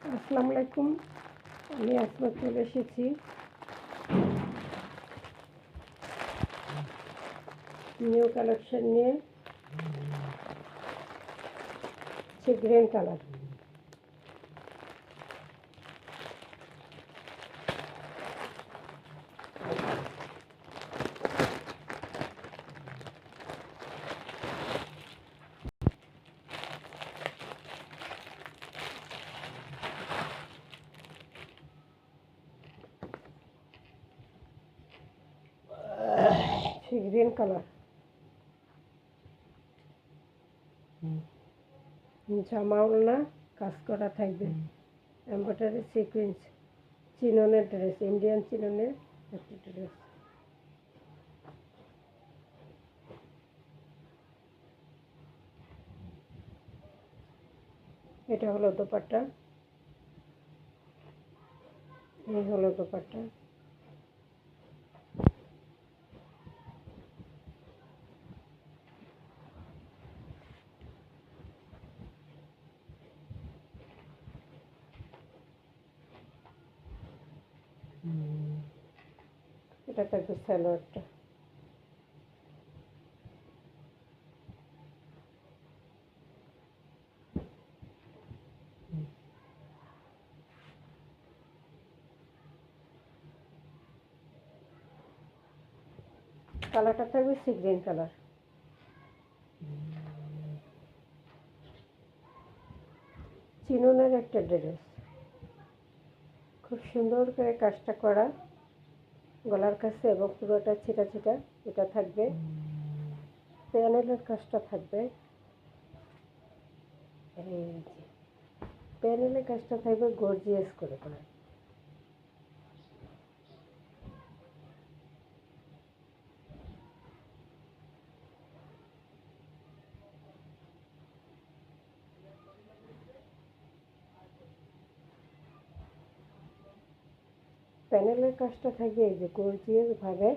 আসসালামু আলাইকুম। আমি আজকে চলে এসেছি নিউ কালেকশন নিয়ে। গ্রিন কালার, গ্রিন কালার, জামা ওড়না কাজ করা থাকবে, এমব্রয়ডারি সিকোয়েন্স, চিননের ড্রেস, ইন্ডিয়ান চিননের একটা ড্রেস। এটা হলো দোপাট্টা, এই হলো দোপাট্টা। এটা থাকবে সালোয়ারটা। কালারটা থাকবে সি গ্রিন কালার। চিননের একটা ড্রেস, খুব সুন্দর করে কাজটা করা গলার কাছে এবং পুরোটা ছিটা ছিটা। এটা থাকবে প্যানেলের কাজটা থাকবে, প্যানেলের কাজটা থাকবে গর্জিয়াস করে করা। প্যানেলের কাজটা থাকবে এই যে গর্জিয়াস ভাবে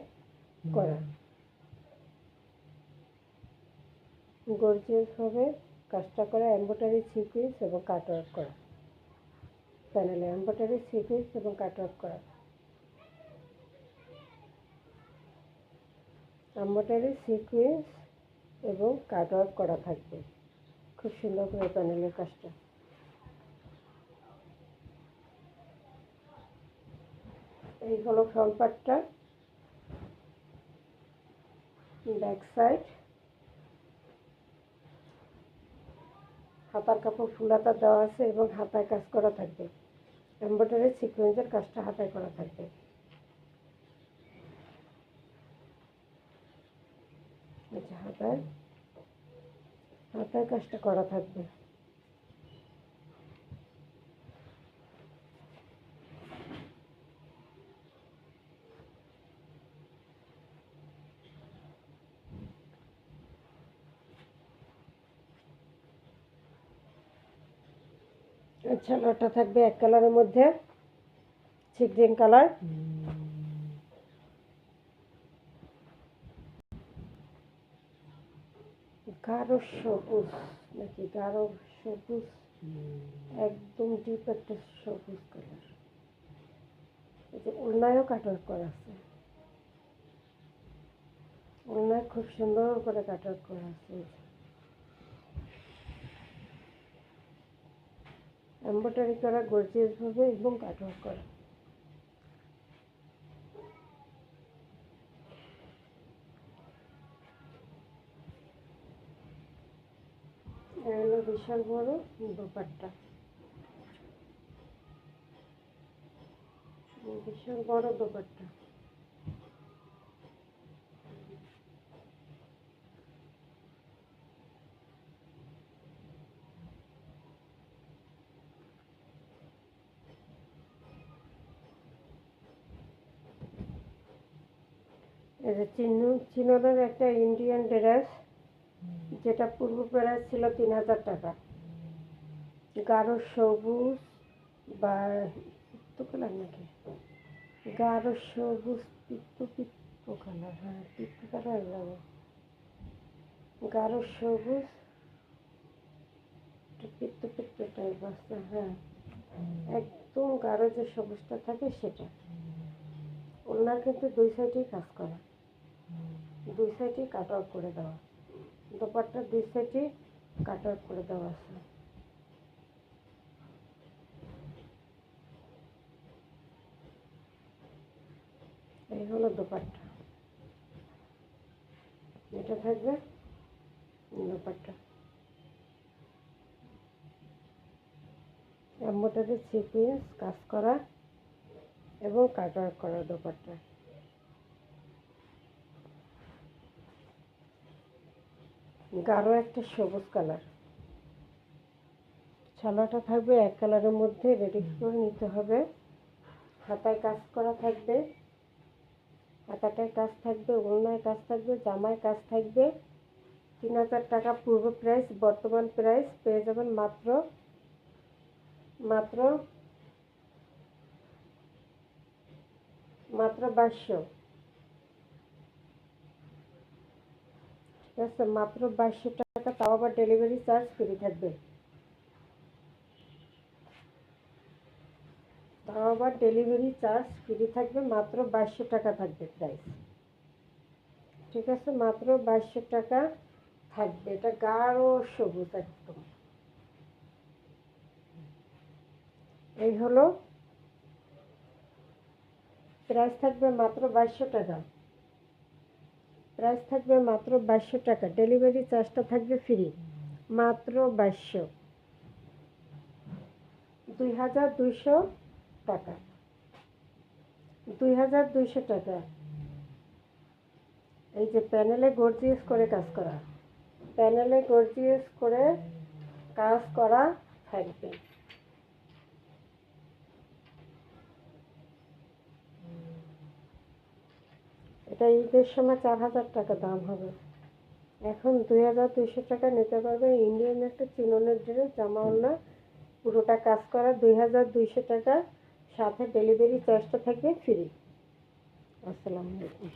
করা, গর্জিয়াস ভাবে কাজটা করা, এমব্রয়ডারি সিকোয়েন্স এবং কাটওয়ার্ক করা। প্যানেলে এমব্রয়ডারি সিকোয়েন্স এবং কাটওয়ার্ক করা, এমব্রয়ডারি সিকোয়েন্স এবং কাটওয়ার্ক করা থাকবে। খুব সুন্দর করে প্যানেলের কাজটা। এই হলো ফ্রন্ট পার্টটা, ব্যাক সাইড। হাতার কাপড় ফুল হাতা দেওয়া আছে এবং হাতায় কাজ করা থাকবে, এমব্রয়ডারি সিকোয়েন্সের কাজটা হাতায় করা থাকবে। হাতায় হাতায় কাজটা করা থাকবে। আচ্ছা, লটটা থাকবে এক কালারের মধ্যে, সি গ্রিন কালার। গাঢ় সবুজ নাকি গাঢ় সবুজ, একদম ডিপ একটা সবুজ কালার। এই যে ওড়নায়ও কাটওয়ার্ক করা আছে, ওড়নায় খুব সুন্দর করে কাটওয়ার্ক করা আছে, এমব্রয়ডারি করা গর্জিয়াস ভাবে এবং কাটওয়ার্ক করা। হলো বিশাল বড় দোপাট্টা, বিশাল বড় দোপাট্টা। এই যে চিননের একটা ইন্ডিয়ান ড্রেস, যেটা পূর্ব প্রাইস ছিল 3000 টাকা। গাঢ় সবুজ বা পিত্ত কালার নাকি, গাঢ় সবুজ পিত্ত কালার, হ্যাঁ পিত্ত কালার লাগে, গাঢ় সবুজ পিত্ত টাইপ আছে, হ্যাঁ একদম গাঢ় যে সবুজটা থাকে সেটা। ওনার কিন্তু দুই সাইডেই কাজ করা, দুই সাইডেই কাট আউট করে দেওয়া, দোপাট্টার দুই সাইডেই কাট আউট করে দেওয়া আছে। এই হলো দোপাট্টা, এটা থাকবে দোপাট্টা। এম্ব্রয়ডারি সিকোয়েন্স কাজ করা এবং কাট আউট করা দোপাট্টা। গাঢ় একটা সবুজ কালার, ছালাটা থাকবে এক কালারের মধ্যে, রেডি করে নিতে হবে। হাতায় কাজ করা থাকবে, হাতাটায় কাজ থাকবে, ওড়নায় কাজ থাকবে, জামায় কাজ থাকবে। 3000 টাকা পূর্ব প্রাইস, বর্তমান প্রাইস পেয়ে যাবেন মাত্র মাত্র মাত্র 2200। ঠিক আছে, মাত্র 2200 টাকা, তাও আবার ডেলিভারি চার্জ ফ্রি থাকবে, তাও আবার ডেলিভারি চার্জ ফ্রি থাকবে, মাত্র 2200 টাকা থাকবে প্রাইস। ঠিক আছে, মাত্র 2200 টাকা থাকবে। এটা গাঢ় সবুজ একদম। এই হলো প্রাইস, থাকবে মাত্র 2200 টাকা, প্রাইস থাকবে মাত্র 2200 টাকা, ডেলিভারি চার্জটা থাকবে ফ্রি, মাত্র 2200, 2200 টাকা, 2200 টাকা। এই যে প্যানেলে গর্জিয়াস করে কাজ করা, প্যানেলে গর্জিয়াস করে কাজ করা থাকবে। এটা ঈদের সময় 4000 টাকা দাম হবে, এখন 2200 টাকা নিতে পারবে। ইন্ডিয়ান একটা চিননের ড্রেস, জামা ওড়না পুরোটা কাজ করা, 2200 টাকা, সাথে ডেলিভারি চার্জটা থাকবে ফ্রি। আসসালামু আলাইকুম।